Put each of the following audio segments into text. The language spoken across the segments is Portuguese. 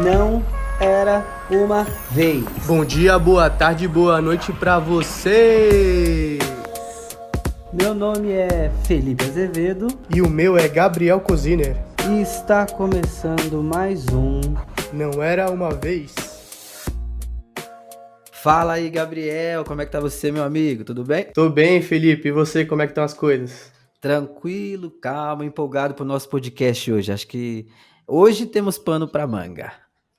Não era uma vez. Bom dia, boa tarde, boa noite pra você! Meu nome é Felipe Azevedo E o meu é Gabriel Coziner. e está começando mais um. Não era uma vez? Fala aí, Gabriel, como é que tá você, meu amigo? Tudo bem? Tô bem, Felipe. E você, como é que estão as coisas? Tranquilo, calmo, empolgado pro nosso podcast hoje. Acho que hoje temos pano pra manga,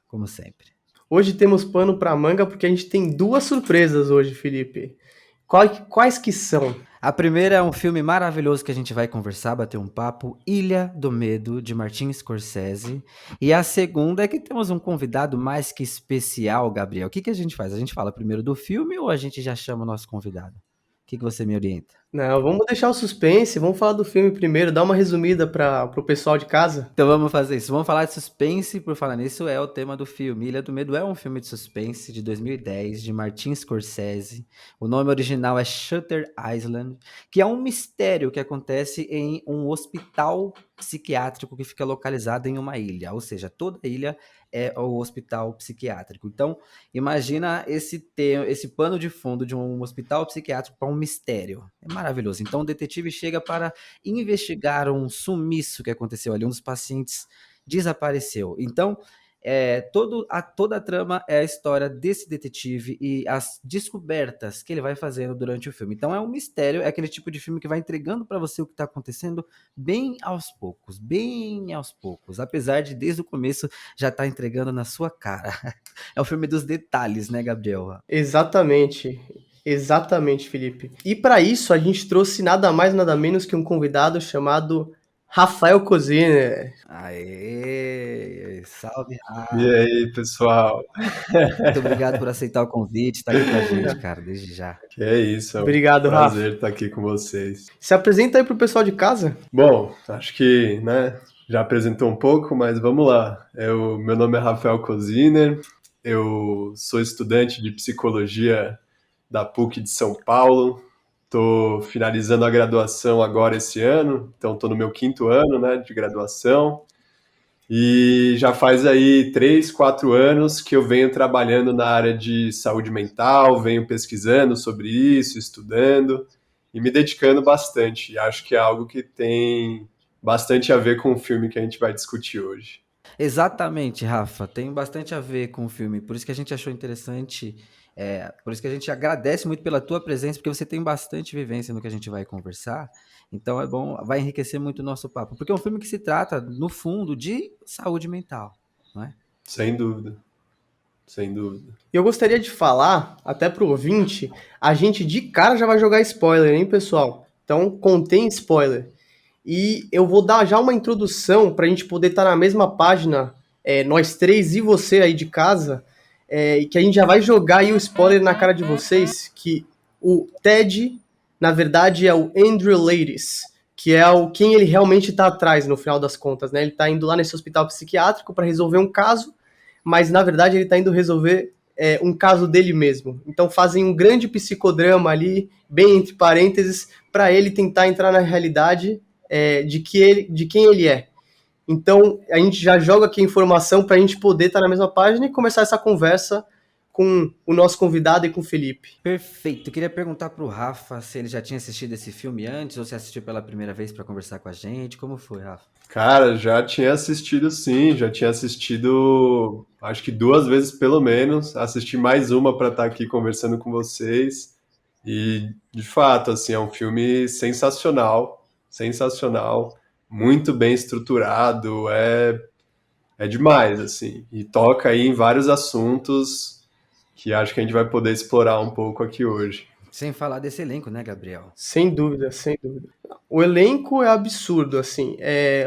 como sempre. Hoje temos pano pra manga porque a gente tem duas surpresas hoje, Felipe. Quais que são? A primeira é um filme maravilhoso que a gente vai conversar, bater um papo, Ilha do Medo, de Martin Scorsese. E a segunda é que temos um convidado mais que especial, Gabriel. O que a gente faz? A gente fala primeiro do filme ou a gente já chama o nosso convidado? O que você me orienta? Não, vamos deixar o suspense, vamos falar do filme primeiro, dar uma resumida pro pessoal de casa. Então vamos fazer isso. Vamos falar de suspense, por falar nisso, é o tema do filme. Ilha do Medo é um filme de suspense de 2010, de Martin Scorsese. O nome original é Shutter Island, que é um mistério que acontece em um hospital psiquiátrico que fica localizado em uma ilha. Ou seja, toda a ilha é o hospital psiquiátrico. Então, imagina esse pano de fundo de um hospital psiquiátrico para um mistério. É maravilhoso. Então, o detetive chega para investigar um sumiço que aconteceu ali, um dos pacientes desapareceu. Então, toda a trama é a história desse detetive e as descobertas que ele vai fazendo durante o filme. Então é um mistério, é aquele tipo de filme que vai entregando para você o que está acontecendo bem aos poucos, apesar de desde o começo já estar entregando na sua cara. É o filme dos detalhes, né, Gabriel? Exatamente. Exatamente, Felipe. E para isso a gente trouxe nada mais nada menos que um convidado chamado Rafael Coziner. Aê! Salve, E Rafa! aí, pessoal? Muito obrigado por aceitar o convite, estar aqui com a gente, cara, desde já. Que é isso, é um Obrigado, Rafa. prazer estar aqui com vocês. Se apresenta aí pro pessoal de casa. Bom, acho que, né, já apresentou um pouco, mas vamos lá. Meu nome é Rafael Coziner, eu sou estudante de psicologia da PUC de São Paulo, estou finalizando a graduação agora esse ano, então estou no meu quinto ano, né, de graduação. E já faz aí 3, 4 anos que eu venho trabalhando na área de saúde mental, venho pesquisando sobre isso, estudando e me dedicando bastante. E acho que é algo que tem bastante a ver com o filme que a gente vai discutir hoje. Exatamente, Rafa, tem bastante a ver com o filme, por isso que a gente achou interessante, por isso que a gente agradece muito pela tua presença, porque você tem bastante vivência no que a gente vai conversar, então é bom, vai enriquecer muito o nosso papo, porque é um filme que se trata, no fundo, de saúde mental, não é? Sem dúvida, sem dúvida. E eu gostaria de falar, até pro ouvinte, a gente de cara já vai jogar spoiler, hein, pessoal? Então contém spoiler. E eu vou dar já uma introdução para a gente poder estar na mesma página, nós três e você aí de casa, e que a gente já vai jogar aí o spoiler na cara de vocês, que o Ted, na verdade, é o Andrew Ladies, que é quem ele realmente está atrás, no final das contas, né? Ele está indo lá nesse hospital psiquiátrico para resolver um caso, mas na verdade ele está indo resolver um caso dele mesmo. Então fazem um grande psicodrama ali, bem entre parênteses, para ele tentar entrar na realidade de quem ele é. Então a gente já joga aqui a informação para a gente poder estar na mesma página e começar essa conversa com o nosso convidado e com o Felipe. Perfeito, eu queria perguntar pro Rafa se ele já tinha assistido esse filme antes, ou se assistiu pela primeira vez para conversar com a gente, como foi, Rafa? Cara, já tinha assistido sim, já tinha assistido acho que 2 vezes pelo menos, assisti mais uma para estar aqui conversando com vocês. E, de fato, assim, é um filme sensacional, sensacional, muito bem estruturado, é demais, assim, e toca aí em vários assuntos que acho que a gente vai poder explorar um pouco aqui hoje. Sem falar desse elenco, né, Gabriel? Sem dúvida, sem dúvida. O elenco é absurdo, assim.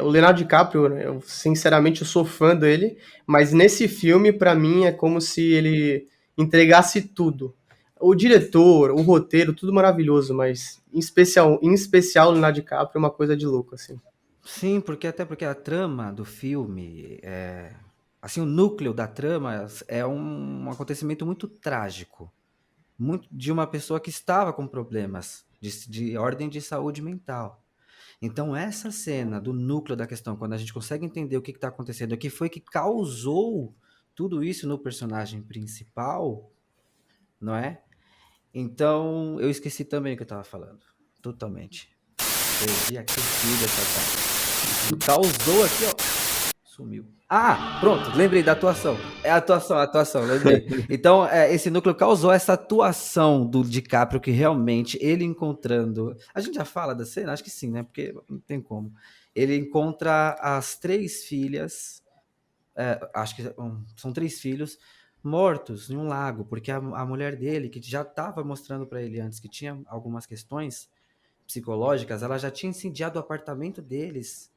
O Leonardo DiCaprio, né, sinceramente, eu sou fã dele, mas nesse filme, para mim, é como se ele entregasse tudo. O diretor, o roteiro, tudo maravilhoso, mas em especial o Leonardo DiCaprio é uma coisa de louco, assim. Sim, até porque a trama do filme, assim, o núcleo da trama é um acontecimento muito trágico, muito de uma pessoa que estava com problemas de ordem de saúde mental. Então, essa cena do núcleo da questão, quando a gente consegue entender o que está acontecendo, o que foi que causou tudo isso no personagem principal, não é? Então, eu esqueci também o que eu tava falando. Totalmente. Perdi aqui o fio dessa parte. Causou aqui, ó. Sumiu. Ah, pronto, lembrei da atuação. É a atuação, lembrei. Então, esse núcleo causou essa atuação do DiCaprio que realmente ele encontrando. A gente já fala da cena? Acho que sim, né? Porque não tem como. Ele encontra as 3 filhas, acho que são 3 filhos, mortos em um lago, porque a mulher dele, que já estava mostrando para ele antes que tinha algumas questões psicológicas, ela já tinha incendiado o apartamento deles,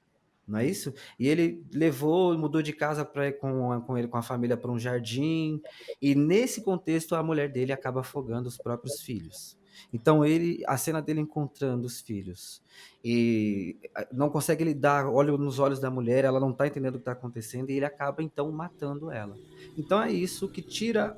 não é isso? E ele levou, mudou de casa com a família para um jardim, e nesse contexto a mulher dele acaba afogando os próprios filhos. Então a cena dele encontrando os filhos e não consegue lidar, olha nos olhos da mulher, ela não está entendendo o que está acontecendo e ele acaba então matando ela. Então é isso que tira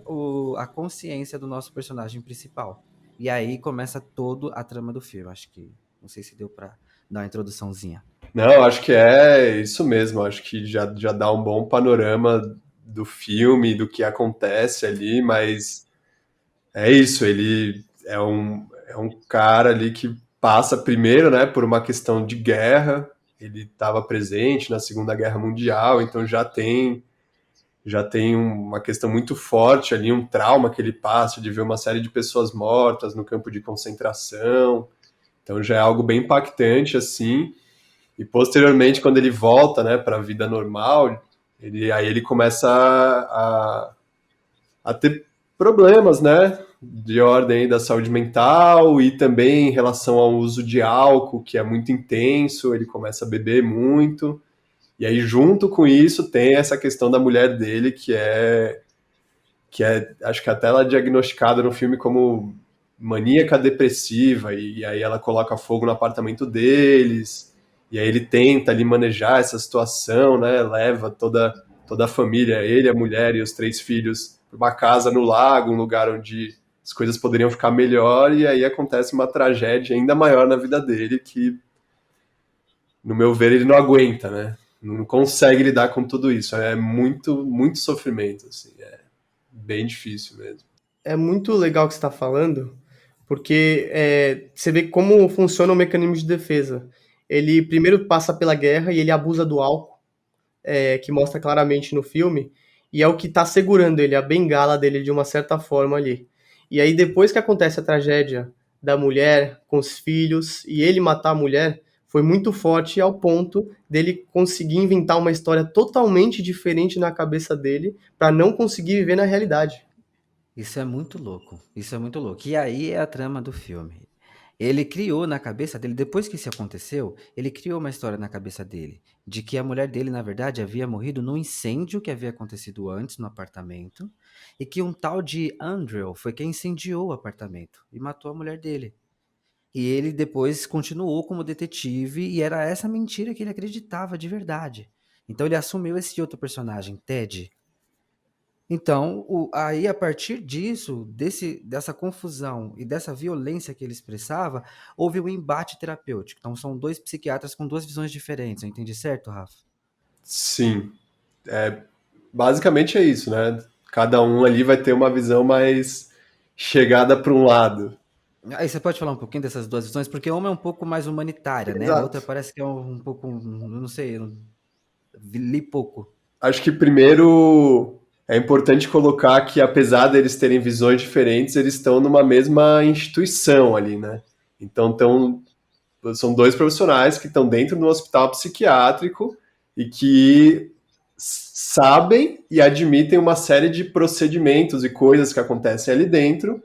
a consciência do nosso personagem principal. E aí começa toda a trama do filme. Acho que não sei se deu para dar uma introduçãozinha. Não, acho que é isso mesmo. Acho que já dá um bom panorama do filme, do que acontece ali, mas é isso. Ele é um cara ali que passa primeiro, né, por uma questão de guerra. Ele estava presente na Segunda Guerra Mundial, então já tem uma questão muito forte ali, um trauma que ele passa de ver uma série de pessoas mortas no campo de concentração. Então já é algo bem impactante, assim. E posteriormente, quando ele volta, né, para a vida normal, aí ele começa a ter problemas, né, de ordem da saúde mental e também em relação ao uso de álcool, que é muito intenso, ele começa a beber muito. E aí, junto com isso, tem essa questão da mulher dele, que é acho que até ela é diagnosticada no filme como maníaca depressiva, e aí ela coloca fogo no apartamento deles, e aí ele tenta ali manejar essa situação, né? Leva toda a família, ele, a mulher e os 3 filhos, para uma casa no lago, um lugar onde as coisas poderiam ficar melhor, e aí acontece uma tragédia ainda maior na vida dele, que, no meu ver, ele não aguenta, né? Não consegue lidar com tudo isso. É muito, muito sofrimento, assim. É bem difícil mesmo. É muito legal o que você está falando, porque você vê como funciona o mecanismo de defesa. Ele primeiro passa pela guerra e ele abusa do álcool, que mostra claramente no filme, e é o que está segurando ele, a bengala dele de uma certa forma ali. E aí depois que acontece a tragédia da mulher com os filhos e ele matar a mulher, foi muito forte ao ponto dele conseguir inventar uma história totalmente diferente na cabeça dele para não conseguir viver na realidade. Isso é muito louco. Isso é muito louco. E aí é a trama do filme. Ele criou na cabeça dele, depois que isso aconteceu, ele criou uma história na cabeça dele, de que a mulher dele, na verdade, havia morrido num incêndio que havia acontecido antes no apartamento, e que um tal de Andrew foi quem incendiou o apartamento e matou a mulher dele. E ele depois continuou como detetive, e era essa mentira que ele acreditava de verdade. Então ele assumiu esse outro personagem, Ted. Então, aí a partir disso, dessa confusão e dessa violência que ele expressava, houve um embate terapêutico. Então, são 2 psiquiatras com 2 visões diferentes. Eu entendi certo, Rafa? Sim, basicamente é isso, né? Cada um ali vai ter uma visão mais chegada para um lado. Aí você pode falar um pouquinho dessas 2 visões, porque uma é um pouco mais humanitária, né? A outra Exato. parece que é um pouco, eu não sei, eu li pouco. Acho que primeiro é importante colocar que, apesar deles terem visões diferentes, eles estão numa mesma instituição ali, né? Então, são 2 profissionais que estão dentro do hospital psiquiátrico e que sabem e admitem uma série de procedimentos e coisas que acontecem ali dentro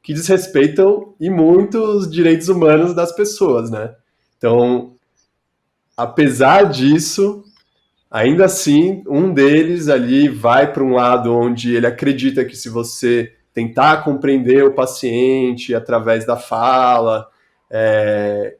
que desrespeitam e muito os direitos humanos das pessoas, né? Então, apesar disso, ainda assim, um deles ali vai para um lado onde ele acredita que, se você tentar compreender o paciente através da fala,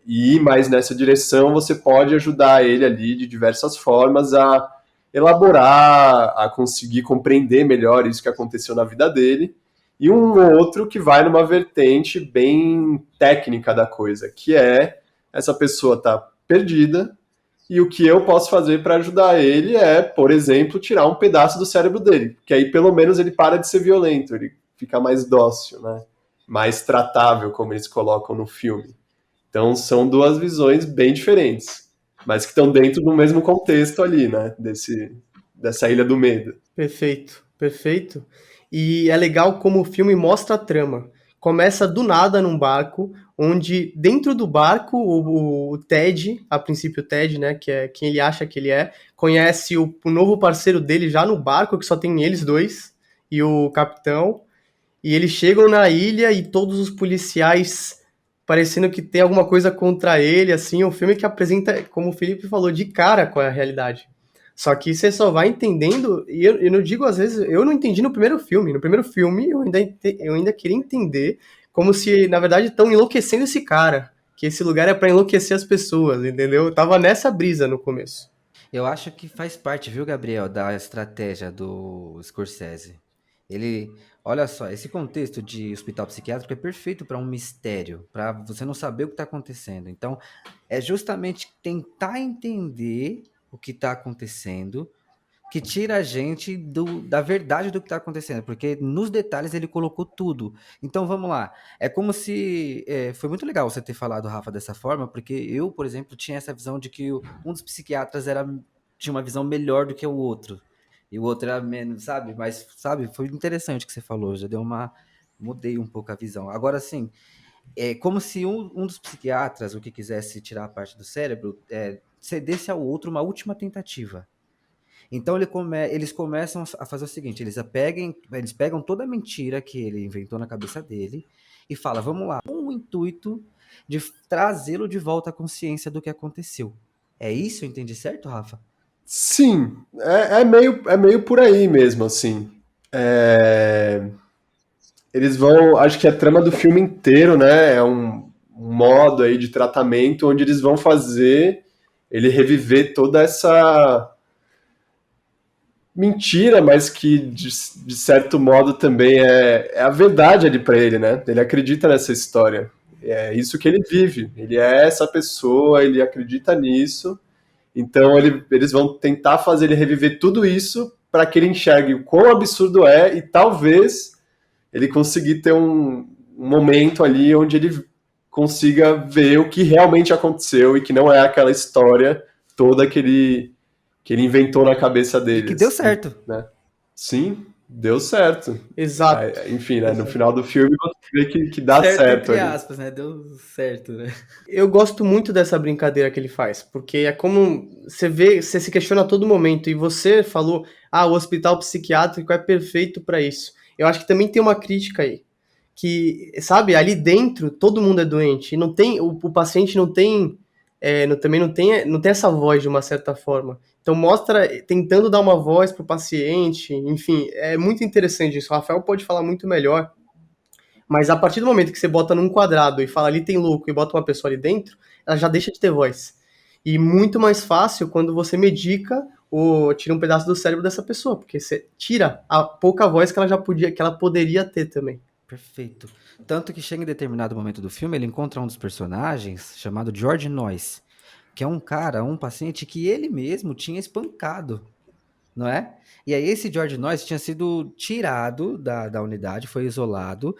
e ir mais nessa direção, você pode ajudar ele ali de diversas formas a elaborar, a conseguir compreender melhor isso que aconteceu na vida dele. E um outro que vai numa vertente bem técnica da coisa, que é essa pessoa tá perdida, e o que eu posso fazer para ajudar ele é, por exemplo, tirar um pedaço do cérebro dele, que aí pelo menos ele para de ser violento, ele fica mais dócil, né? Mais tratável, como eles colocam no filme. Então são duas visões bem diferentes, mas que estão dentro do mesmo contexto ali, né? Dessa Ilha do Medo. Perfeito, perfeito. E é legal como o filme mostra a trama. Começa do nada num barco, onde dentro do barco o Ted, a princípio o Ted, né, que é quem ele acha que ele é, conhece o novo parceiro dele já no barco, que só tem eles dois, e o capitão. E eles chegam na ilha e todos os policiais parecendo que tem alguma coisa contra ele, assim, um filme que apresenta, como o Felipe falou, de cara qual é a realidade. Só que você só vai entendendo, e eu não digo às vezes, eu não entendi no primeiro filme. No primeiro filme eu ainda queria entender como se, na verdade, estão enlouquecendo esse cara. Que esse lugar é pra enlouquecer as pessoas, entendeu? Eu tava nessa brisa no começo. Eu acho que faz parte, viu, Gabriel, da estratégia do Scorsese. Ele, olha só, esse contexto de hospital psiquiátrico é perfeito para um mistério, para você não saber o que está acontecendo. Então, é justamente tentar entender o que está acontecendo que tira a gente da verdade do que está acontecendo, porque nos detalhes ele colocou tudo. Então vamos lá. É como se. Foi muito legal você ter falado, Rafa, dessa forma, porque eu, por exemplo, tinha essa visão de que um dos psiquiatras tinha uma visão melhor do que o outro. E o outro era menos, sabe? Mas, sabe, foi interessante o que você falou, já deu uma. Mudei um pouco a visão. Agora, sim, é como se um dos psiquiatras, o que quisesse tirar a parte do cérebro, cedesse ao outro uma última tentativa. Então eles começam a fazer o seguinte: eles pegam toda a mentira que ele inventou na cabeça dele e fala, vamos lá, com o intuito de trazê-lo de volta à consciência do que aconteceu. É isso? Eu entendi certo, Rafa? Sim, é meio por aí mesmo, assim. Eles vão, acho que a trama do filme inteiro, né, é um modo aí de tratamento onde eles vão fazer ele reviver toda essa mentira, mas que de certo modo também é a verdade ali para ele, né? Ele acredita nessa história. É isso que ele vive. Ele é essa pessoa, ele acredita nisso. Então eles vão tentar fazer ele reviver tudo isso para que ele enxergue o quão absurdo é e talvez ele conseguir ter um momento ali onde ele consiga ver o que realmente aconteceu e que não é aquela história toda que ele inventou na cabeça E que deu deles, certo. né? Sim, deu certo. Exato. Enfim, né, no Exato. final do filme você vê que dá certo Entre ali. aspas, né? Deu certo, né? Eu gosto muito dessa brincadeira que ele faz, porque é como você vê, você se questiona a todo momento, e você falou, o hospital psiquiátrico é perfeito para isso. Eu acho que também tem uma crítica aí, que, sabe, ali dentro todo mundo é doente, e não tem, o paciente não tem, também não tem essa voz de uma certa forma. Então mostra, tentando dar uma voz pro paciente, enfim, é muito interessante isso. O Rafael pode falar muito melhor, mas a partir do momento que você bota num quadrado e fala ali tem louco e bota uma pessoa ali dentro, ela já deixa de ter voz. E muito mais fácil quando você medica ou tira um pedaço do cérebro dessa pessoa, porque você tira a pouca voz que ela poderia ter também. Perfeito. Tanto que chega em determinado momento do filme, ele encontra um dos personagens chamado George Noyce, que é um cara, um paciente que ele mesmo tinha espancado, não é? E aí esse George Noyce tinha sido tirado da unidade, foi isolado,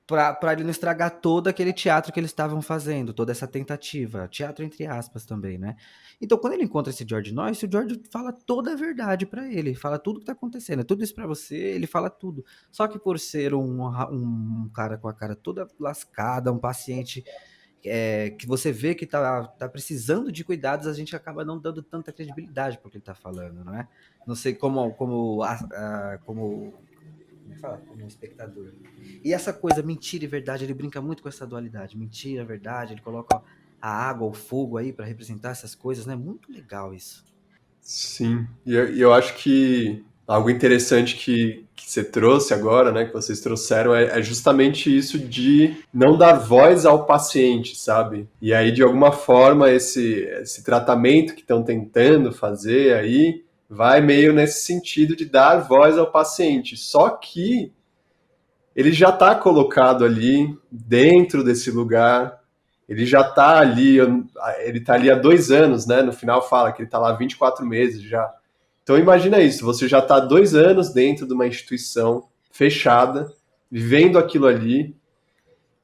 para ele não estragar todo aquele teatro que eles estavam fazendo, toda essa tentativa, teatro entre aspas também, né? Então, quando ele encontra esse George Noyce, o George fala toda a verdade para ele, fala tudo que tá acontecendo, é tudo isso para você, ele fala tudo. Só que por ser um cara com a cara toda lascada, um paciente que você vê que tá precisando de cuidados, a gente acaba não dando tanta credibilidade pro que ele tá falando, não é? Não sei como é que fala? Como espectador. E essa coisa, mentira e verdade, ele brinca muito com essa dualidade. Mentira, verdade, ele coloca a água, o fogo aí para representar essas coisas, né? Muito legal isso. Sim, e eu acho que algo interessante que você trouxe agora, né, que vocês trouxeram, é justamente isso de não dar voz ao paciente, sabe? E aí, de alguma forma, esse tratamento que estão tentando fazer aí vai meio nesse sentido de dar voz ao paciente. Só que ele já está colocado ali dentro desse lugar ele já tá ali, ele tá ali há 2 anos, né? No final fala que ele tá lá há 24 meses já. Então imagina isso, você já tá há 2 anos dentro de uma instituição fechada, vivendo aquilo ali.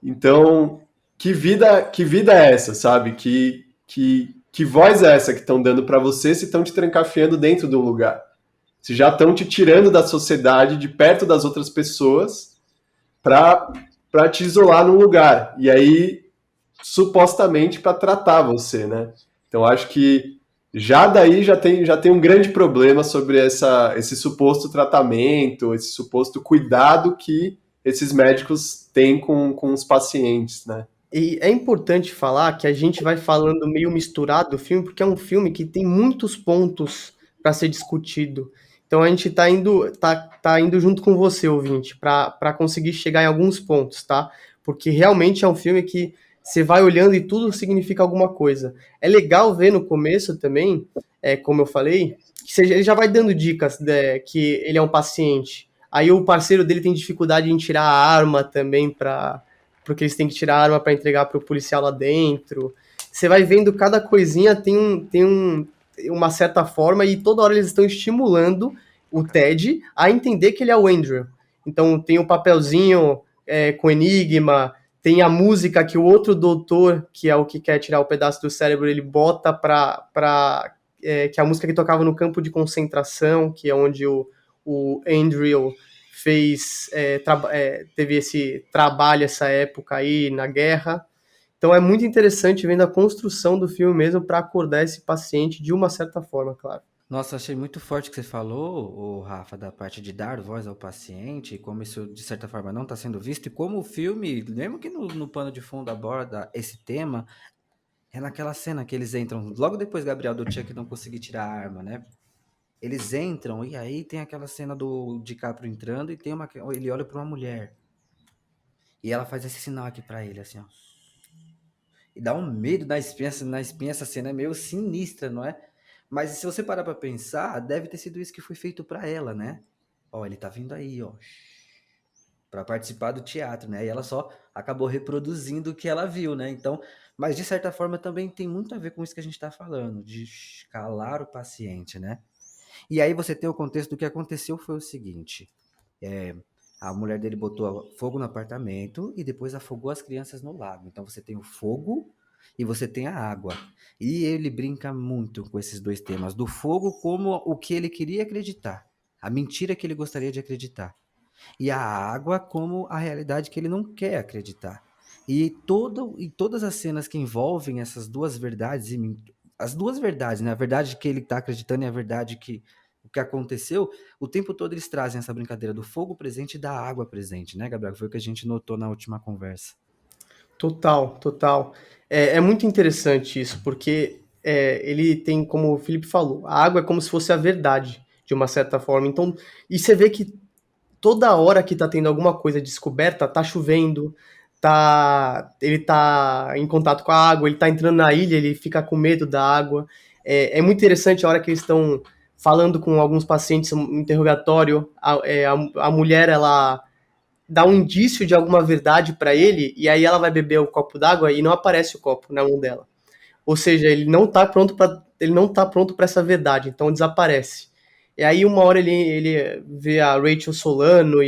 Então, que vida é essa, sabe? Que voz é essa que estão dando para você se estão te trancafiando dentro de um lugar? Se já estão te tirando da sociedade, de perto das outras pessoas, para te isolar num lugar. E aí, supostamente, para tratar você, né? Então, acho que já daí já tem um grande problema sobre esse suposto tratamento, esse suposto cuidado que esses médicos têm com os pacientes, né? E é importante falar que a gente vai falando meio misturado do filme, porque é um filme que tem muitos pontos para ser discutido. Então a gente tá indo junto com você, ouvinte, para conseguir chegar em alguns pontos, tá? Porque realmente é um filme que você vai olhando e tudo significa alguma coisa. É legal ver no começo também, como eu falei, que ele já vai dando dicas, que ele é um paciente. Aí o parceiro dele tem dificuldade em tirar a arma também porque eles têm que tirar a arma para entregar para o policial lá dentro. Você vai vendo cada coisinha uma certa forma e toda hora eles estão estimulando o Ted a entender que ele é o Andrew. Então tem o papelzinho com enigma, tem a música que o outro doutor, que é o que quer tirar o pedaço do cérebro, ele bota que é a música que tocava no campo de concentração, que é onde o Andrew teve esse trabalho essa época aí na guerra. Então é muito interessante vendo a construção do filme mesmo para acordar esse paciente de uma certa forma, claro. Nossa, achei muito forte o que você falou, o Rafa, da parte de dar voz ao paciente, e como isso, de certa forma, não está sendo visto, e como o filme, mesmo que no pano de fundo aborda esse tema, é naquela cena que eles entram, logo depois Gabriel do Chuck não conseguir tirar a arma, né? Eles entram, e aí tem aquela cena do DiCaprio entrando, e ele olha para uma mulher, e ela faz esse sinal aqui para ele, assim, ó. E dá um medo na espinha, essa cena é meio sinistra, não é? Mas se você parar pra pensar, deve ter sido isso que foi feito pra ela, né? Ó, ele tá vindo aí, ó, pra participar do teatro, né? E ela só acabou reproduzindo o que ela viu, né? Então, mas de certa forma também tem muito a ver com isso que a gente tá falando, de calar o paciente, né? E aí você tem o contexto do que aconteceu foi o seguinte, a mulher dele botou fogo no apartamento e depois afogou as crianças no lago. Então você tem o fogo e você tem a água. E ele brinca muito com esses dois temas, do fogo como o que ele queria acreditar, a mentira que ele gostaria de acreditar, e a água como a realidade que ele não quer acreditar. E todas as cenas que envolvem essas duas verdades, as duas verdades, né? A verdade que ele está acreditando e a verdade que o que aconteceu, o tempo todo eles trazem essa brincadeira do fogo presente e da água presente, né, Gabriel? Foi o que a gente notou na última conversa. Total, total. É muito interessante isso, porque ele tem, como o Felipe falou, a água é como se fosse a verdade, de uma certa forma. Então, e você vê que toda hora que tá tendo alguma coisa descoberta, tá chovendo, ele tá em contato com a água, ele tá entrando na ilha, ele fica com medo da água. É muito interessante a hora que eles estão falando com alguns pacientes no interrogatório, a mulher, ela dá um indício de alguma verdade para ele, e aí ela vai beber o copo d'água e não aparece o copo na mão dela. Ou seja, ele não tá pronto para essa verdade, então desaparece. E aí uma hora ele vê a Rachel Solano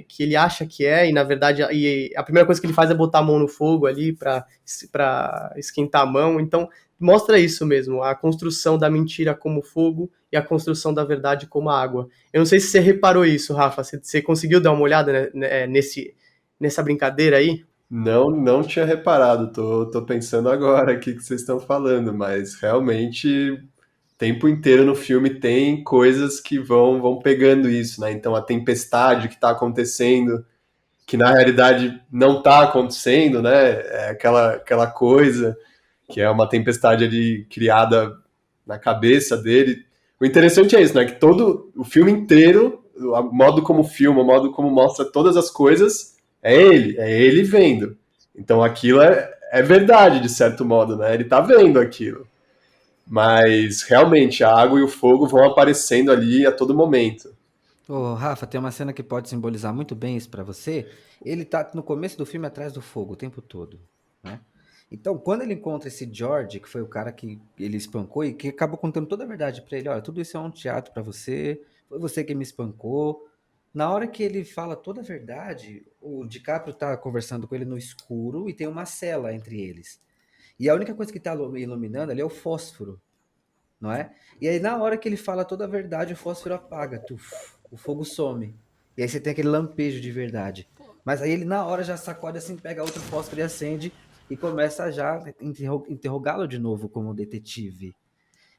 que ele acha que e na verdade a primeira coisa que ele faz é botar a mão no fogo ali para esquentar a mão. Então mostra isso mesmo, a construção da mentira como fogo e a construção da verdade como água. Eu não sei se você reparou isso, Rafa, você conseguiu dar uma olhada, né, nessa brincadeira aí? Não, não tinha reparado, tô pensando agora aqui que vocês estão falando, mas realmente o tempo inteiro no filme tem coisas que vão pegando isso, né? Então a tempestade que está acontecendo, que na realidade não está acontecendo, né? É aquela coisa que é uma tempestade ali criada na cabeça dele. O interessante é isso, né? Que todo o filme inteiro, o modo como filma, o modo como mostra todas as coisas, é ele vendo. Então aquilo é verdade, de certo modo, né? Ele tá vendo aquilo. Mas realmente a água e o fogo vão aparecendo ali a todo momento. Ô, Rafa, tem uma cena que pode simbolizar muito bem isso pra você. Ele tá no começo do filme atrás do fogo o tempo todo, né? Então, quando ele encontra esse George, que foi o cara que ele espancou e que acabou contando toda a verdade pra ele, olha, tudo isso é um teatro pra você, foi você que me espancou. Na hora que ele fala toda a verdade, o DiCaprio tá conversando com ele no escuro e tem uma cela entre eles. E a única coisa que tá iluminando ali é o fósforo, não é? E aí na hora que ele fala toda a verdade, o fósforo apaga, tuf, o fogo some. E aí você tem aquele lampejo de verdade. Mas aí ele na hora já sacode assim, pega outro fósforo e acende e começa a já interrogá-lo de novo como detetive.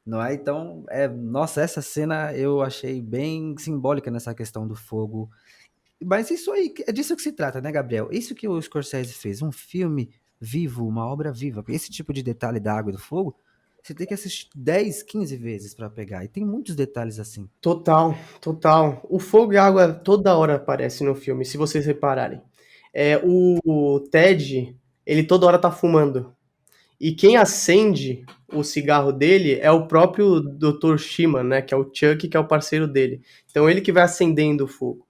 Não é? Então, nossa, essa cena eu achei bem simbólica nessa questão do fogo. Mas isso aí, é disso que se trata, né, Gabriel? Isso que o Scorsese fez, um filme vivo, uma obra viva. Esse tipo de detalhe da água e do fogo, você tem que assistir 10, 15 vezes para pegar. E tem muitos detalhes assim. Total, total. O fogo e a água toda hora aparecem no filme, se vocês repararem. O Ted, ele toda hora tá fumando. E quem acende o cigarro dele é o próprio Dr. Shimon, né? Que é o Chuck, que é o parceiro dele. Então ele que vai acendendo o fogo.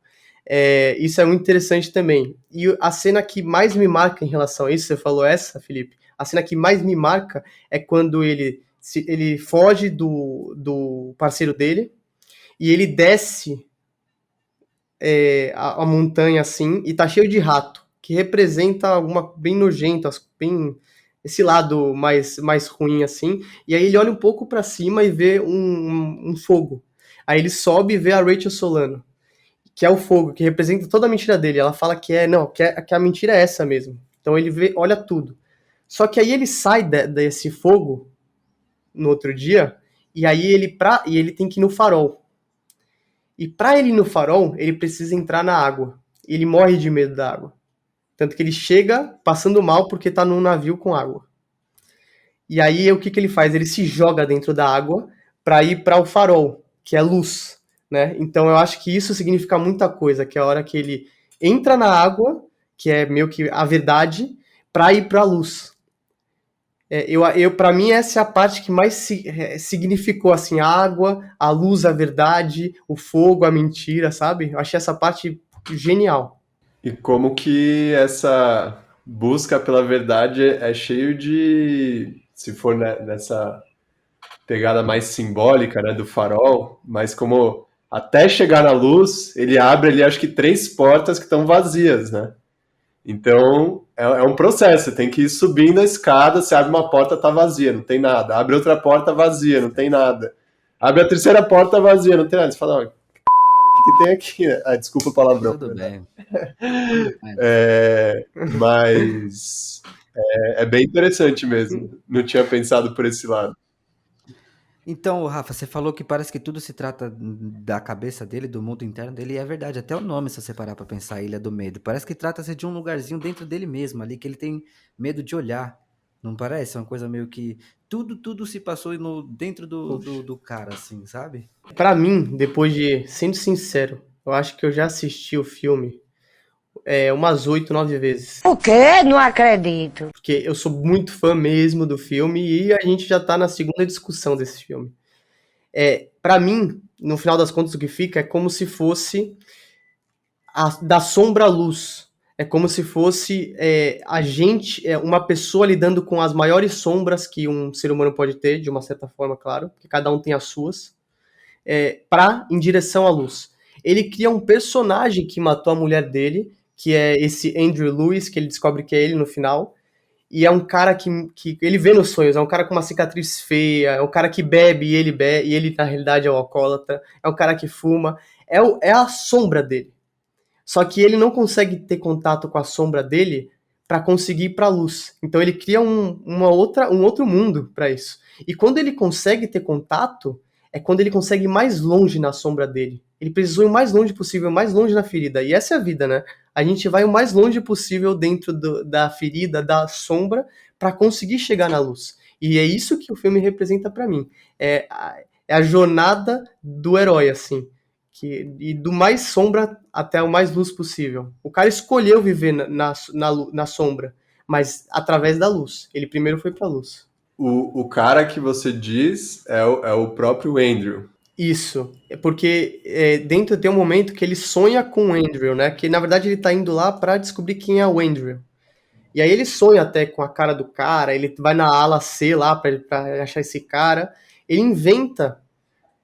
Isso é muito interessante também. E a cena que mais me marca em relação a isso, você falou essa, Felipe? A cena que mais me marca é quando ele foge do parceiro dele e ele desce a montanha assim e tá cheio de rato, que representa alguma bem nojento, bem esse lado mais ruim assim. E aí ele olha um pouco para cima e vê um fogo. Aí ele sobe e vê a Rachel Solano, que é o fogo, que representa toda a mentira dele. Ela fala que a mentira é essa mesmo. Então ele olha tudo. Só que aí ele sai desse fogo no outro dia, e aí ele tem que ir no farol. E para ele ir no farol, ele precisa entrar na água. E ele morre de medo da água. Tanto que ele chega passando mal porque tá num navio com água. E aí o que ele faz? Ele se joga dentro da água para ir para o farol, que é luz, né? Então eu acho que isso significa muita coisa, que é a hora que ele entra na água, que é meio que a verdade, para ir para a luz. Para mim essa é a parte que mais significou assim, a água, a luz, a verdade, o fogo, a mentira, sabe? Eu achei essa parte genial. E como que essa busca pela verdade é cheio de, se for nessa pegada mais simbólica, né, do farol, mas como até chegar na luz, ele abre ali acho que 3 portas que estão vazias, né? Então é um processo, você tem que ir subindo a escada, você abre uma porta, tá vazia, não tem nada. Abre outra porta, vazia, não tem nada. Abre a terceira porta, vazia, não tem nada. Você fala, o que tem aqui? Ah, desculpa o palavrão. Tudo bem. Mas é bem interessante mesmo. Não tinha pensado por esse lado. Então, Rafa, você falou que parece que tudo se trata da cabeça dele, do mundo interno dele, e é verdade, até o nome, se você parar pra pensar, Ilha do Medo, parece que trata-se de um lugarzinho dentro dele mesmo, ali, que ele tem medo de olhar, não parece? É uma coisa meio que tudo se passou dentro do cara, assim, sabe? Pra mim, depois de, sendo sincero, eu acho que eu já assisti o filme umas 8, 9 vezes. O quê? Não acredito. Porque eu sou muito fã mesmo do filme e a gente já tá na segunda discussão desse filme. Pra mim, no final das contas, o que fica é como se fosse da sombra à luz. É como se fosse a gente, uma pessoa lidando com as maiores sombras que um ser humano pode ter, de uma certa forma, claro, porque cada um tem as suas, em direção à luz. Ele cria um personagem que matou a mulher dele, que é esse Andrew Lewis, que ele descobre que é ele no final, e é um cara que ele vê nos sonhos, é um cara com uma cicatriz feia, é um cara que bebe e ele na realidade é o alcoólatra, é um cara que fuma, é a sombra dele. Só que ele não consegue ter contato com a sombra dele para conseguir ir para a luz. Então ele cria um outro mundo para isso. E quando ele consegue ter contato, é quando ele consegue ir mais longe na sombra dele. Ele precisou ir o mais longe possível, mais longe na ferida. E essa é a vida, né? A gente vai o mais longe possível dentro da ferida, da sombra, para conseguir chegar na luz. E é isso que o filme representa para mim. É a jornada do herói, assim. E do mais sombra até o mais luz possível. O cara escolheu viver na sombra, mas através da luz. Ele primeiro foi pra luz. O cara que você diz é o próprio Andrew. Isso. É porque dentro tem um momento que ele sonha com o Andrew, né? Que na verdade ele tá indo lá pra descobrir quem é o Andrew. E aí ele sonha até com a cara do cara, ele vai na ala C lá pra achar esse cara. Ele inventa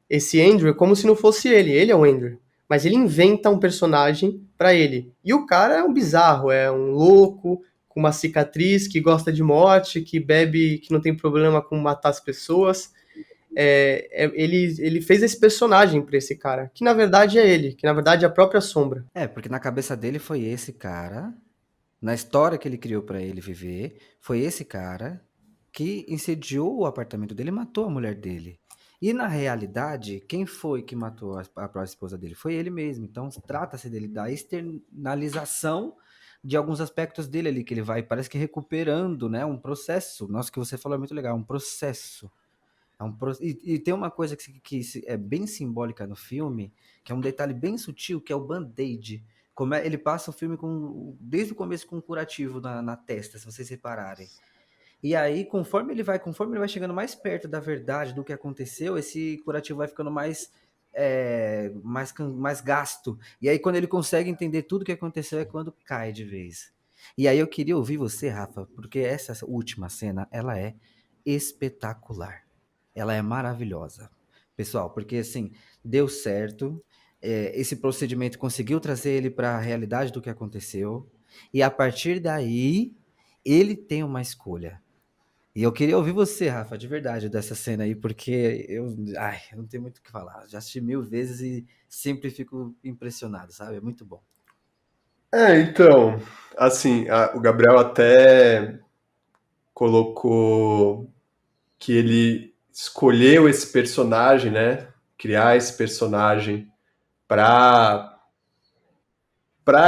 esse Andrew como se não fosse ele é o Andrew. Mas ele inventa um personagem pra ele. E o cara é um bizarro, é um louco, com uma cicatriz, que gosta de morte, que bebe, que não tem problema com matar as pessoas. Ele fez esse personagem pra esse cara, que na verdade é ele, que na verdade é a própria Sombra. Porque na cabeça dele foi esse cara, na história que ele criou pra ele viver, foi esse cara que incendiou o apartamento dele e matou a mulher dele. E na realidade, quem foi que matou a própria esposa dele? Foi ele mesmo. Então trata-se dele da externalização de alguns aspectos dele ali, que ele vai, parece que recuperando, né? Um processo. Nossa, o que você falou é muito legal, um processo. E tem uma coisa é bem simbólica no filme, que é um detalhe bem sutil, que é o band-aid. Ele passa o filme desde o começo com um curativo na testa, se vocês repararem. E aí, conforme ele vai chegando mais perto da verdade do que aconteceu, esse curativo vai ficando mais gasto. E aí, quando ele consegue entender tudo o que aconteceu, é quando cai de vez. E aí eu queria ouvir você, Rafa, porque essa última cena, ela é espetacular. Ela é maravilhosa. Pessoal, porque assim, deu certo, esse procedimento conseguiu trazer ele para a realidade do que aconteceu, e a partir daí, ele tem uma escolha. E eu queria ouvir você, Rafa, de verdade, dessa cena aí, porque eu não tenho muito o que falar. Já assisti 1000 vezes e sempre fico impressionado, sabe? É muito bom. Então, assim, o Gabriel até colocou que ele escolheu esse personagem, né? Criar esse personagem para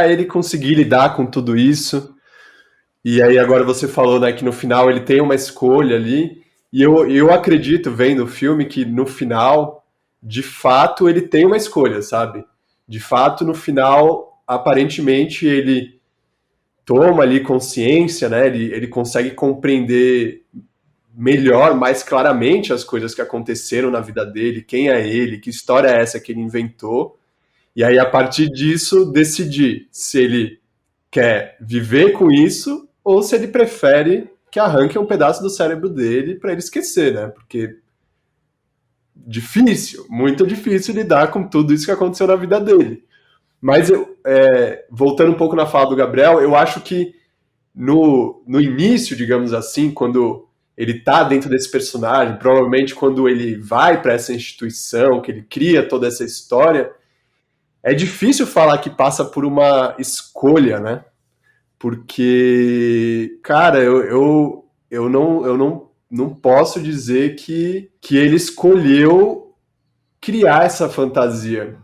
ele conseguir lidar com tudo isso. E aí agora você falou, né, que no final ele tem uma escolha ali. E eu acredito, vendo o filme, que no final, de fato, ele tem uma escolha, sabe? De fato, no final, aparentemente, ele toma ali consciência, né? Ele consegue compreender melhor, mais claramente as coisas que aconteceram na vida dele, quem é ele, que história é essa que ele inventou. E aí, a partir disso, decidir se ele quer viver com isso ou se ele prefere que arranque um pedaço do cérebro dele para ele esquecer, né? Porque difícil, muito difícil lidar com tudo isso que aconteceu na vida dele. Mas voltando um pouco na fala do Gabriel, eu acho que no início, digamos assim, quando ele tá dentro desse personagem, provavelmente quando ele vai para essa instituição, que ele cria toda essa história, é difícil falar que passa por uma escolha, né? Porque, cara, eu não posso dizer que ele escolheu criar essa fantasia.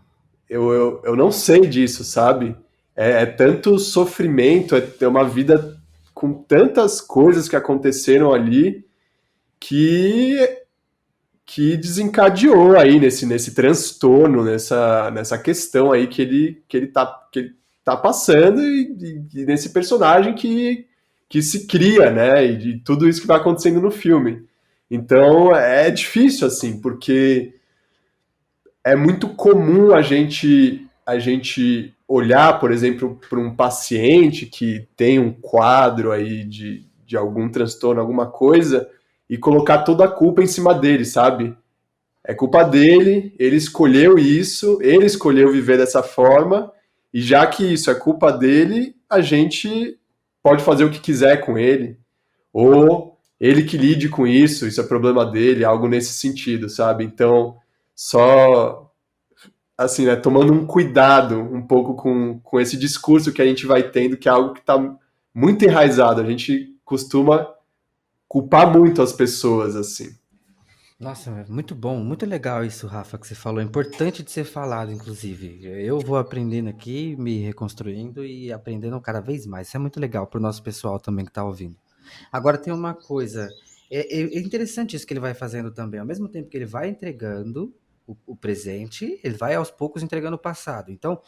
Eu não sei disso, sabe? É tanto sofrimento, é uma vida com tantas coisas que aconteceram ali que desencadeou aí nesse transtorno, nessa questão aí que ele tá passando e nesse personagem que se cria, né? E de tudo isso que vai acontecendo no filme. Então é difícil, assim, porque é muito comum a gente olhar, por exemplo, para um paciente que tem um quadro aí de algum transtorno, alguma coisa, e colocar toda a culpa em cima dele, sabe? É culpa dele, ele escolheu isso, ele escolheu viver dessa forma, e já que isso é culpa dele, a gente pode fazer o que quiser com ele, ou ele que lide com isso é problema dele, algo nesse sentido, sabe? Então, só assim, né, tomando um cuidado um pouco com esse discurso que a gente vai tendo, que é algo que está muito enraizado. A gente costuma culpar muito as pessoas, assim. Nossa, muito bom, muito legal isso, Rafa, que você falou. É importante de ser falado, inclusive. Eu vou aprendendo aqui, me reconstruindo e aprendendo cada vez mais. Isso é muito legal para o nosso pessoal também que está ouvindo. Agora tem uma coisa, é interessante isso que ele vai fazendo também. Ao mesmo tempo que ele vai entregando o presente, ele vai aos poucos entregando o passado. Então,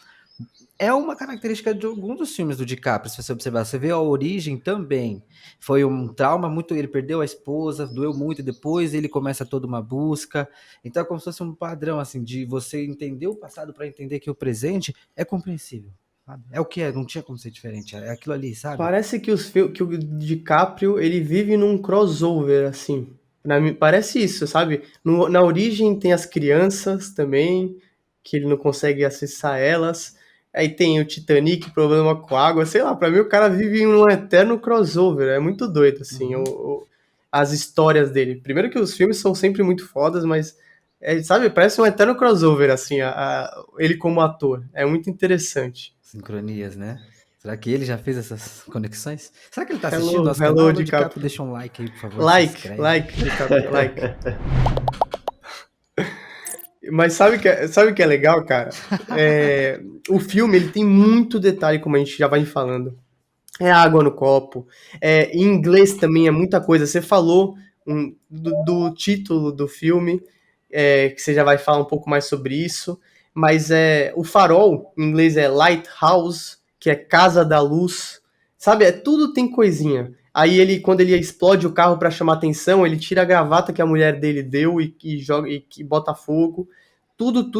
é uma característica de algum dos filmes do DiCaprio, se você observar. Você vê a origem também. Foi um trauma muito. Ele perdeu a esposa, doeu muito, depois ele começa toda uma busca. Então é como se fosse um padrão, assim, de você entender o passado para entender que o presente é compreensível. sabe? É o que é, não tinha como ser diferente, é aquilo ali, sabe? Parece que o DiCaprio, ele vive num crossover, assim. Pra mim, parece isso, sabe? Na origem tem as crianças também, que ele não consegue acessar elas. Aí tem o Titanic, problema com água, sei lá, pra mim o cara vive em um eterno crossover, é muito doido, assim, Uhum. as histórias dele. Primeiro que os filmes são sempre muito fodas, mas, sabe, parece um eterno crossover, assim, ele como ator. É muito interessante. Sincronias, né? Será que ele já fez essas conexões? Será que ele tá assistindo Hello, nosso canal? hello, Alô, DiCaprio, DiCaprio. deixa um like aí, por favor, se Like, inscreve. like, DiCaprio, like. Mas sabe o que é legal, cara? O filme, ele tem muito detalhe, como a gente já vai falando. É água no copo. Em inglês também é muita coisa. Você falou do título do filme, que você já vai falar um pouco mais sobre isso. Mas o farol, em inglês é lighthouse, que é casa da luz. Sabe, tudo tem coisinha. Aí quando ele explode o carro para chamar atenção, ele tira a gravata que a mulher dele deu e joga e bota fogo. Tudo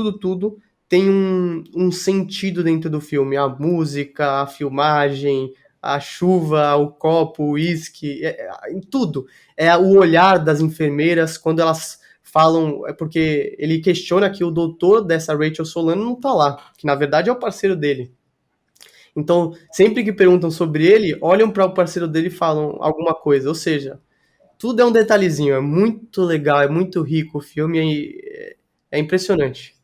tem um sentido dentro do filme. A música, a filmagem, a chuva, o copo, o uísque, em tudo. O olhar das enfermeiras quando elas falam, porque ele questiona que o doutor dessa Rachel Solano não tá lá, que na verdade é o parceiro dele. Então, sempre que perguntam sobre ele, olham para o parceiro dele e falam alguma coisa. Ou seja, tudo é um detalhezinho, é muito legal, é muito rico o filme, é impressionante.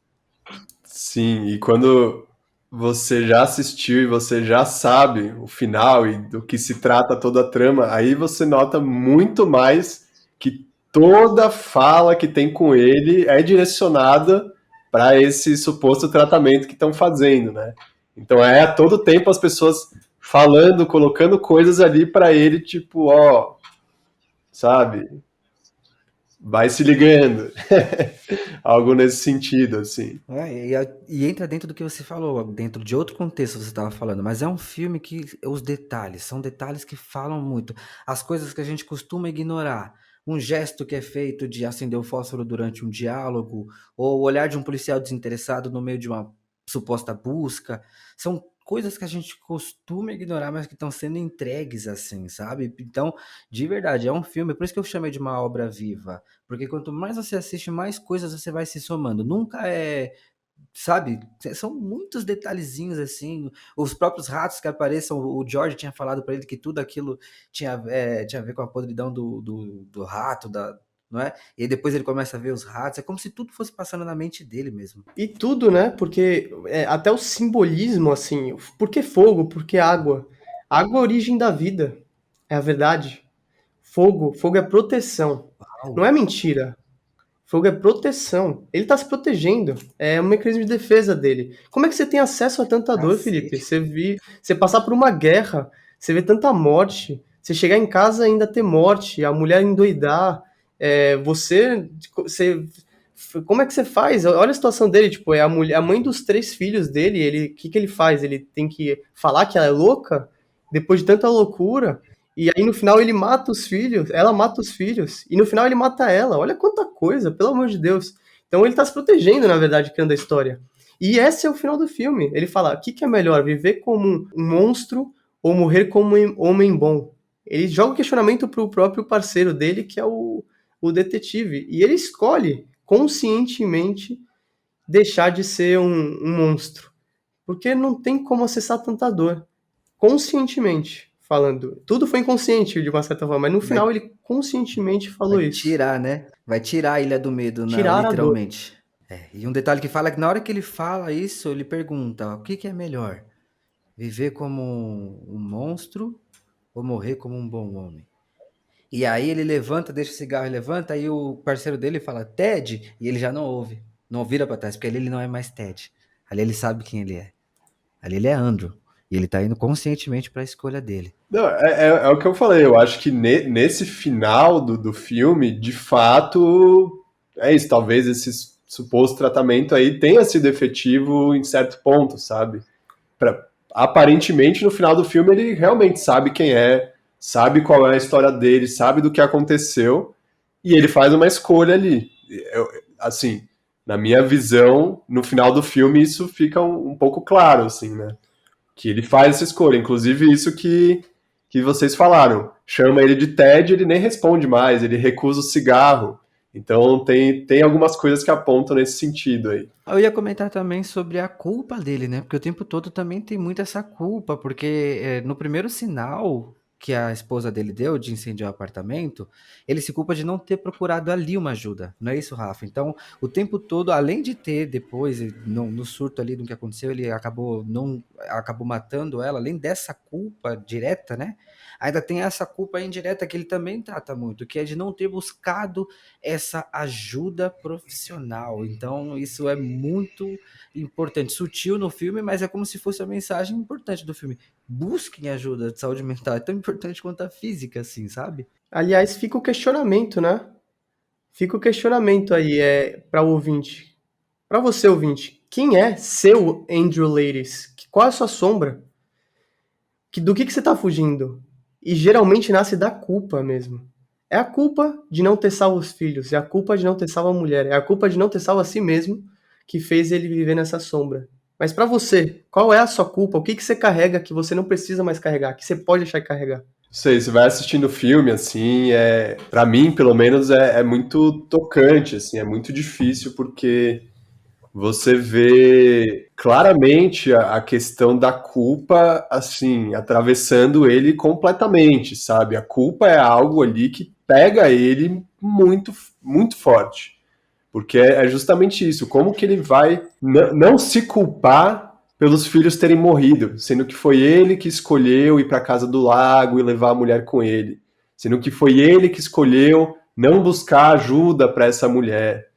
Sim, e quando você já assistiu e você já sabe o final e do que se trata toda a trama, aí você nota muito mais que toda fala que tem com ele é direcionada para esse suposto tratamento que estão fazendo, né? Então a todo tempo as pessoas falando, colocando coisas ali para ele, tipo, ó, sabe? Vai se ligando. Algo nesse sentido, assim. E entra dentro do que você falou, dentro de outro contexto você estava falando, mas é um filme que os detalhes, são detalhes que falam muito. As coisas que a gente costuma ignorar. Um gesto que é feito de acender o fósforo durante um diálogo, ou o olhar de um policial desinteressado no meio de uma suposta busca. São coisas que a gente costuma ignorar, mas que estão sendo entregues assim, sabe? Então, de verdade, é um filme, por isso que eu chamei de uma obra viva. Porque quanto mais você assiste, mais coisas você vai se somando. Nunca é, sabe? São muitos detalhezinhos assim. Os próprios ratos que apareçam. O George tinha falado para ele que tudo aquilo tinha a ver com a podridão do rato, não é? E aí depois ele começa a ver os ratos. É como se tudo fosse passando na mente dele mesmo. E tudo, né? Porque até o simbolismo, assim, por que fogo? Por que água? Água é a origem da vida, é a verdade. Fogo é proteção. Não Uau, é mentira. Fogo é proteção. Ele tá se protegendo. É um mecanismo de defesa dele. Como é que você tem acesso a tanta dor, Felipe? cacete. Você passar por uma guerra, você vê tanta morte, você chegar em casa e ainda ter morte, a mulher endoidar, você como é que você faz? Olha a situação dele, tipo, é a mulher, a mãe dos 3 filhos dele, o que ele faz? Ele tem que falar que ela é louca depois de tanta loucura. E aí no final ele mata os filhos, ela mata os filhos, e no final ele mata ela. Olha quanta coisa, pelo amor de Deus. Então ele tá se protegendo, na verdade, criando a história. E esse é o final do filme. Ele fala: o que é melhor, viver como um monstro ou morrer como um homem bom? Ele joga o questionamento pro próprio parceiro dele, que é o detetive. E ele escolhe conscientemente deixar de ser um monstro. Porque não tem como acessar tanta dor. Conscientemente falando. Tudo foi inconsciente, de uma certa forma, mas no Vai, final ele conscientemente vai falou isso. tirar, né? Vai tirar a Ilha do Medo, Tirar a dor. literalmente. E um detalhe que fala é que na hora que ele fala isso, ele pergunta: o que que é melhor? Viver como um monstro ou morrer como um bom homem? E aí ele levanta, deixa o cigarro e levanta, aí o parceiro dele fala Ted, e ele já não ouve, não vira pra trás, porque ali ele não é mais Ted. Ali ele sabe quem ele é. Ali ele é Andrew. E ele tá indo conscientemente pra escolha dele. Não, é o que eu falei, eu acho que nesse final do filme, de fato, é isso, talvez esse suposto tratamento aí tenha sido efetivo em certo ponto, sabe? Aparentemente, no final do filme, ele realmente sabe quem é, sabe qual é a história dele, sabe do que aconteceu, e ele faz uma escolha ali. Assim, na minha visão, no final do filme, isso fica um pouco claro, assim, né? que ele faz essa escolha. Inclusive isso que vocês falaram. Chama ele de Ted, ele nem responde mais, ele recusa o cigarro. Então tem algumas coisas que apontam nesse sentido aí. Eu ia comentar também sobre a culpa dele, né? Porque o tempo todo também tem muito essa culpa, porque no primeiro sinal que a esposa dele deu de incendiar o apartamento, ele se culpa de não ter procurado ali uma ajuda, não é isso, Rafa? Então, o tempo todo, além de ter depois, no surto ali do que aconteceu, ele acabou matando ela, além dessa culpa direta, né? Ainda tem essa culpa indireta que ele também trata muito, que é de não ter buscado essa ajuda profissional. Então, isso é muito importante, sutil no filme, mas é como se fosse a mensagem importante do filme. Busquem ajuda de saúde mental, é tão importante quanto a física, assim, sabe? Aliás, fica o questionamento, né? Fica o questionamento aí, para o ouvinte. Para você, ouvinte, quem é seu Andrew Ladies? Qual é a sua sombra? Do que você tá fugindo? E geralmente nasce da culpa mesmo. É a culpa de não ter salvo os filhos, é a culpa de não ter salvo a mulher, é a culpa de não ter salvo a si mesmo que fez ele viver nessa sombra. Mas pra você, qual é a sua culpa? O que você carrega que você não precisa mais carregar, que você pode deixar de carregar? Não sei, você vai assistindo o filme, assim, para mim, pelo menos, é muito tocante, assim, é muito difícil, porque você vê claramente a questão da culpa, assim, atravessando ele completamente, sabe? A culpa é algo ali que pega ele muito, muito forte. Porque é justamente isso. Como que ele vai não se culpar pelos filhos terem morrido, sendo que foi ele que escolheu ir para a casa do lago e levar a mulher com ele, sendo que foi ele que escolheu não buscar ajuda para essa mulher.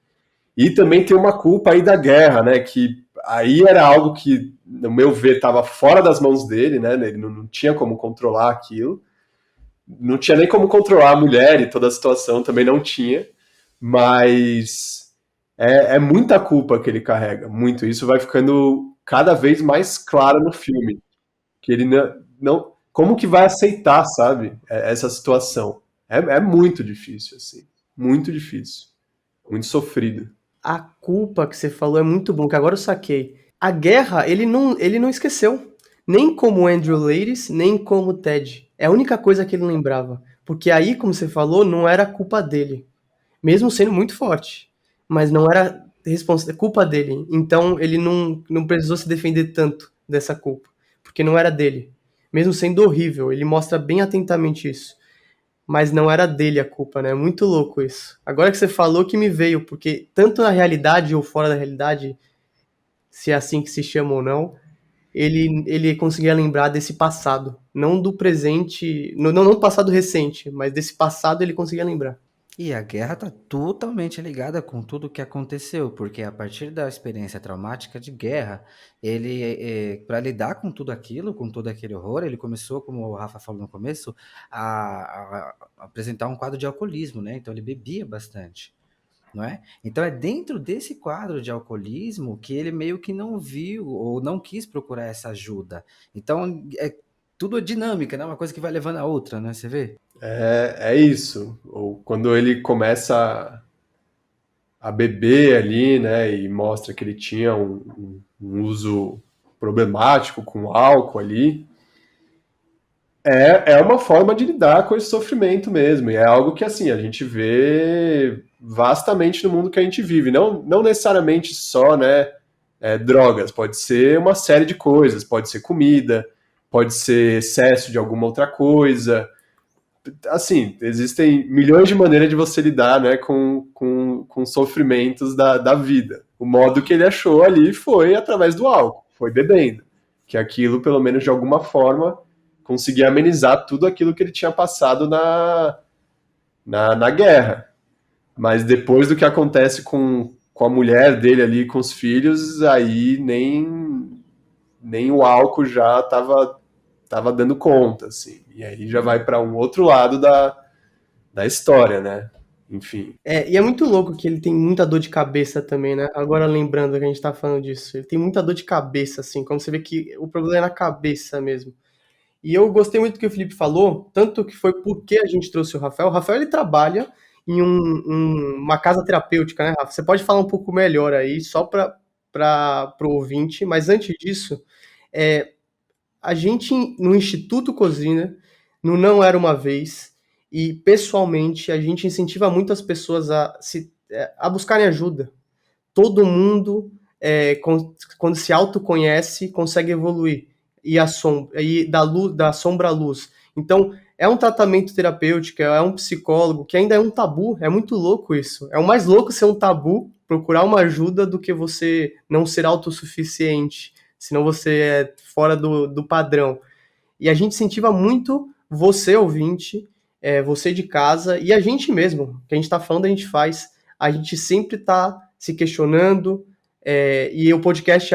E também tem uma culpa aí da guerra, né? Que aí era algo que, no meu ver, estava fora das mãos dele, né? Ele não tinha como controlar aquilo. Não tinha nem como controlar a mulher e toda a situação, também não tinha. Mas é muita culpa que ele carrega, muito. Isso vai ficando cada vez mais claro no filme. Que ele não como que vai aceitar, sabe? Essa situação. É muito difícil, assim. Muito difícil. Muito sofrido. A culpa que você falou é muito bom, que agora eu saquei. A guerra, ele não esqueceu. Nem como Andrew Ladies, nem como Ted. É a única coisa que ele lembrava. Porque aí, como você falou, não era culpa dele. Mesmo sendo muito forte. Mas não era culpa dele. Então ele não precisou se defender tanto dessa culpa. Porque não era dele. Mesmo sendo horrível, ele mostra bem atentamente isso. Mas não era dele a culpa, né? É muito louco isso. Agora que você falou que me veio, porque tanto na realidade ou fora da realidade, se é assim que se chama ou não, ele conseguia lembrar desse passado. Não do presente, não do passado recente, mas desse passado ele conseguia lembrar. E a guerra está totalmente ligada com tudo o que aconteceu, porque a partir da experiência traumática de guerra, ele, para lidar com tudo aquilo, com todo aquele horror, ele começou, como o Rafa falou no começo, a apresentar um quadro de alcoolismo, né? Então ele bebia bastante, não é? Então é dentro desse quadro de alcoolismo que ele meio que não viu ou não quis procurar essa ajuda. Então é tudo dinâmica, né? Uma coisa que vai levando a outra, né? Você vê? É isso. Ou quando ele começa a beber ali, né, e mostra que ele tinha um uso problemático com álcool ali, é uma forma de lidar com esse sofrimento mesmo. E é algo que, assim, a gente vê vastamente no mundo que a gente vive. Não necessariamente só, né, drogas. Pode ser uma série de coisas. Pode ser comida, pode ser excesso de alguma outra coisa. Assim, existem milhões de maneiras de você lidar, né, com sofrimentos da vida. O modo que ele achou ali foi através do álcool, foi bebendo. Que aquilo, pelo menos de alguma forma, conseguia amenizar tudo aquilo que ele tinha passado na guerra. Mas depois do que acontece com a mulher dele ali, com os filhos, aí nem o álcool já estava dando conta, assim. E aí já vai para um outro lado da história, né? Enfim. E é muito louco que ele tem muita dor de cabeça também, né? Agora lembrando que a gente tá falando disso. Ele tem muita dor de cabeça, assim, como você vê que o problema é na cabeça mesmo. E eu gostei muito do que o Felipe falou, tanto que foi porque a gente trouxe o Rafael. O Rafael, ele trabalha em uma casa terapêutica, né, Rafa? Você pode falar um pouco melhor aí, só para o ouvinte, mas antes disso, é, a gente no Instituto Cozina, no Não Era Uma Vez, e pessoalmente a gente incentiva muito as pessoas a buscarem ajuda. Todo mundo, quando se autoconhece, consegue evoluir e da sombra à luz. Então, é um tratamento terapêutico, é um psicólogo, que ainda é um tabu, é muito louco isso. É o mais louco ser um tabu, procurar uma ajuda, do que você não ser autossuficiente, senão você é fora do padrão. E a gente incentiva muito você, ouvinte, você de casa, e a gente mesmo, que a gente está falando, a gente faz. A gente sempre está se questionando, e o podcast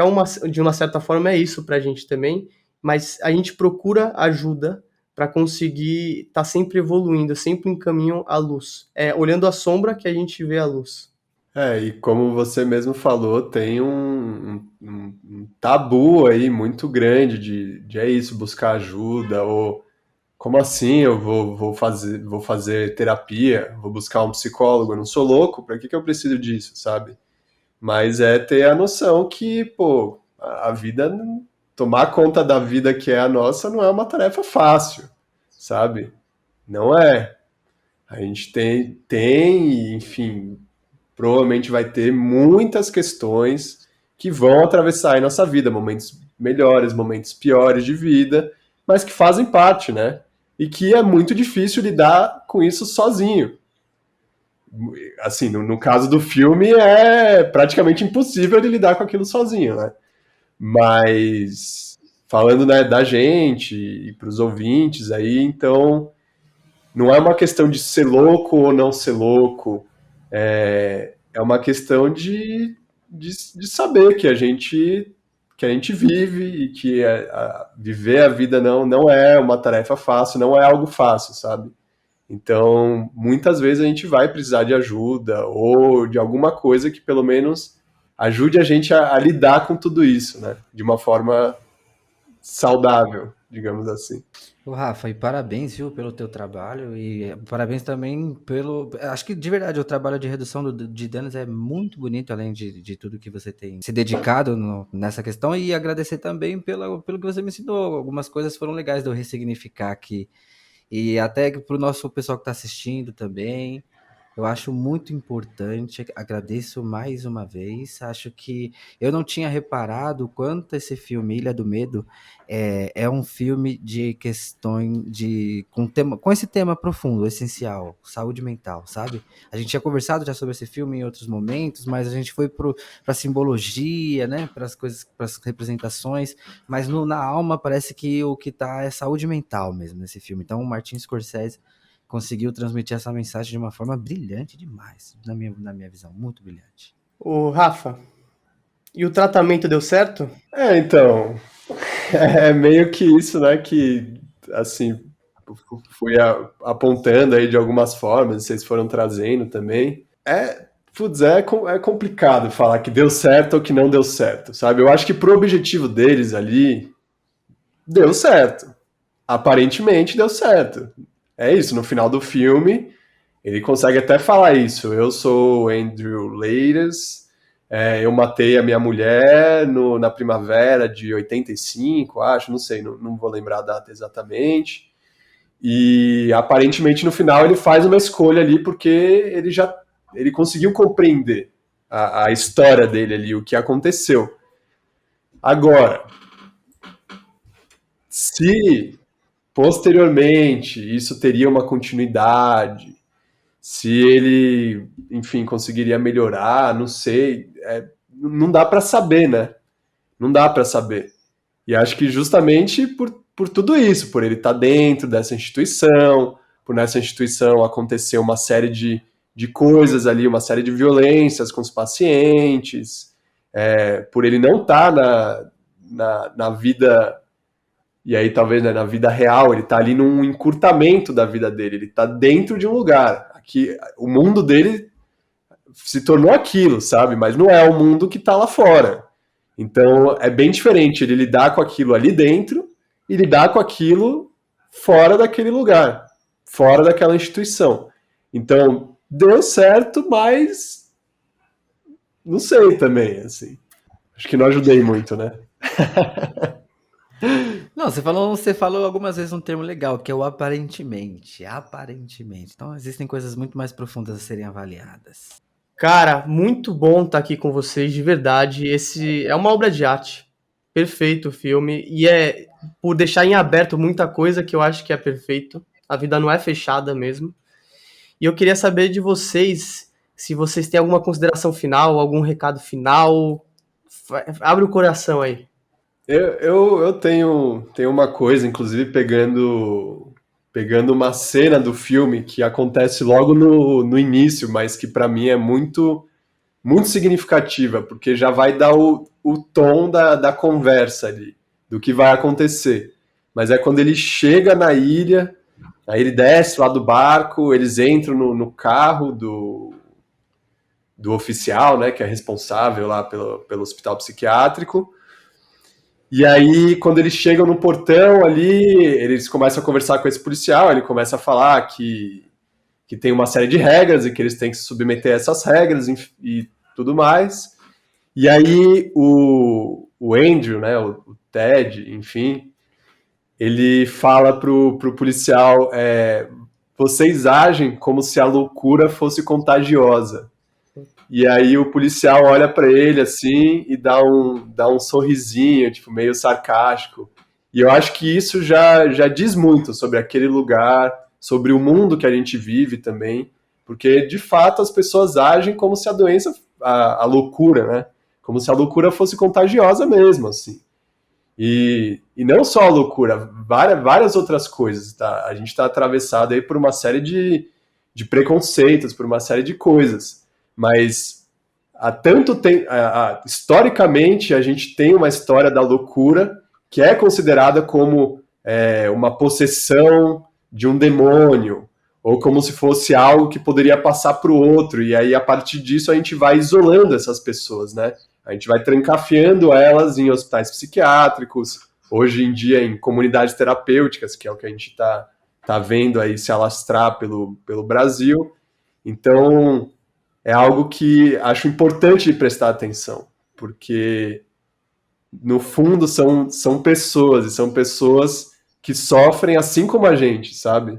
de uma certa forma é isso para a gente também, mas a gente procura ajuda para conseguir estar sempre evoluindo, sempre em caminho à luz. É olhando a sombra que a gente vê a luz. E como você mesmo falou, tem um tabu aí muito grande de é isso, buscar ajuda, ou como assim eu vou fazer terapia, vou buscar um psicólogo, eu não sou louco, para que eu preciso disso, sabe? Mas é ter a noção que, pô, a vida, tomar conta da vida que é a nossa não é uma tarefa fácil, sabe? Não é. A gente enfim, provavelmente vai ter muitas questões que vão atravessar aí nossa vida, momentos melhores, momentos piores de vida, mas que fazem parte, né? E que é muito difícil lidar com isso sozinho. Assim, no caso do filme, é praticamente impossível de lidar com aquilo sozinho, né? Mas falando, né, da gente e para os ouvintes aí, então não é uma questão de ser louco ou não ser louco, é uma questão de saber que a gente vive e que viver a vida não é uma tarefa fácil, não é algo fácil, sabe? Então, muitas vezes a gente vai precisar de ajuda ou de alguma coisa que pelo menos ajude a gente a lidar com tudo isso, né? De uma forma saudável, digamos assim. Ô, Rafa, e parabéns, viu, pelo teu trabalho e parabéns também pelo... Acho que, de verdade, o trabalho de redução de danos é muito bonito, além de tudo que você tem se dedicado nessa questão, e agradecer também pelo que você me ensinou. Algumas coisas foram legais de eu ressignificar aqui. E até para o nosso pessoal que está assistindo também, eu acho muito importante, agradeço mais uma vez. Acho que eu não tinha reparado o quanto esse filme Ilha do Medo é um filme de questões com esse tema profundo, essencial, saúde mental, sabe? A gente tinha conversado já sobre esse filme em outros momentos, mas a gente foi para a simbologia, né? Para as coisas, para as representações, mas na alma parece que o que tá é saúde mental mesmo nesse filme. Então o Martin Scorsese conseguiu transmitir essa mensagem de uma forma brilhante demais, na minha visão, muito brilhante. Ô, Rafa, e o tratamento deu certo? Então, é meio que isso, né, que, assim, fui apontando aí de algumas formas, vocês foram trazendo também. É complicado falar que deu certo ou que não deu certo, sabe? Eu acho que pro objetivo deles ali, deu certo. Aparentemente deu certo. É isso, no final do filme, ele consegue até falar isso. Eu sou Andrew Leiras, eu matei a minha mulher na primavera de 85, acho, não sei, não vou lembrar a data exatamente. E aparentemente no final ele faz uma escolha ali porque ele conseguiu compreender a história dele ali, o que aconteceu. Agora, se posteriormente isso teria uma continuidade, se ele, enfim, conseguiria melhorar, não sei, não dá para saber, né? Não dá para saber. E acho que justamente por tudo isso, por ele estar dentro dessa instituição, por nessa instituição acontecer uma série de coisas ali, uma série de violências com os pacientes, por ele não estar na vida, e aí talvez, né, na vida real, ele está ali num encurtamento da vida dele, ele está dentro de um lugar. Aqui, o mundo dele se tornou aquilo, sabe? Mas não é o mundo que está lá fora. Então é bem diferente ele lidar com aquilo ali dentro e lidar com aquilo fora daquele lugar, fora daquela instituição. Então deu certo, mas não sei também, assim. Acho que não ajudei muito, né? Não, você falou algumas vezes um termo legal, que é o aparentemente. Aparentemente. Então, existem coisas muito mais profundas a serem avaliadas. Cara, muito bom estar aqui com vocês, de verdade. Esse é uma obra de arte. Perfeito o filme. E é por deixar em aberto muita coisa que eu acho que é perfeito. A vida não é fechada mesmo. E eu queria saber de vocês, se vocês têm alguma consideração final, algum recado final. Abre o coração aí. Eu tenho uma coisa, inclusive pegando uma cena do filme que acontece logo no início, mas que para mim é muito, muito significativa, porque já vai dar o tom da conversa ali, do que vai acontecer. Mas é quando ele chega na ilha, aí ele desce lá do barco, eles entram no carro do oficial, né, que é responsável lá pelo hospital psiquiátrico. E aí, quando eles chegam no portão ali, eles começam a conversar com esse policial, ele começa a falar que tem uma série de regras e que eles têm que se submeter a essas regras e tudo mais. E aí o Andrew, né, o Ted, enfim, ele fala pro policial, vocês agem como se a loucura fosse contagiosa. E aí o policial olha pra ele assim e dá um sorrisinho, tipo, meio sarcástico. E eu acho que isso já diz muito sobre aquele lugar, sobre o mundo que a gente vive também, porque de fato as pessoas agem como se a doença, a loucura, né? Como se a loucura fosse contagiosa mesmo, assim. E não só a loucura, várias outras coisas, tá? A gente está atravessado aí por uma série de preconceitos, por uma série de coisas. Mas há tanto tempo, historicamente, a gente tem uma história da loucura que é considerada como uma possessão de um demônio, ou como se fosse algo que poderia passar para o outro, e aí a partir disso a gente vai isolando essas pessoas, né? A gente vai trancafiando elas em hospitais psiquiátricos, hoje em dia em comunidades terapêuticas, que é o que a gente tá vendo aí se alastrar pelo Brasil. Então, é algo que acho importante prestar atenção, porque, no fundo, são pessoas, e são pessoas que sofrem assim como a gente, sabe?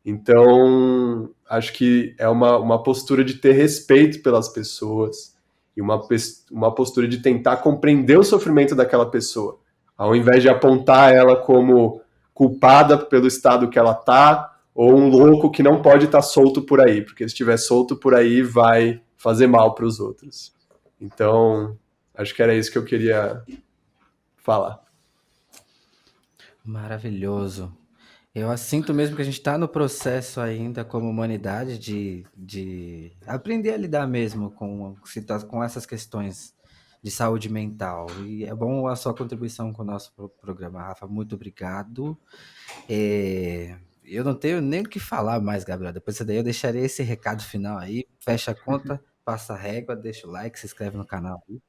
Então, acho que é uma postura de ter respeito pelas pessoas e uma postura de tentar compreender o sofrimento daquela pessoa, ao invés de apontar ela como culpada pelo estado que ela tá, ou um louco que não pode estar solto por aí, porque se estiver solto por aí vai fazer mal para os outros. Então, acho que era isso que eu queria falar. Maravilhoso. Eu sinto mesmo que a gente está no processo ainda, como humanidade, de aprender a lidar mesmo com essas questões de saúde mental. E é bom a sua contribuição com o nosso programa, Rafa. Muito obrigado. Eu não tenho nem o que falar mais, Gabriel. Depois disso daí eu deixarei esse recado final aí. Fecha a conta, passa a régua, deixa o like, se inscreve no canal aí.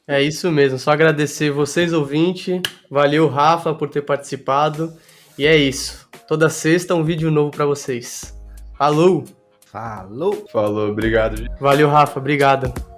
É isso mesmo, só agradecer vocês, ouvintes. Valeu, Rafa, por ter participado. E é isso. Toda sexta um vídeo novo para vocês. Falou! Falou! Falou, obrigado, gente. Valeu, Rafa, obrigado.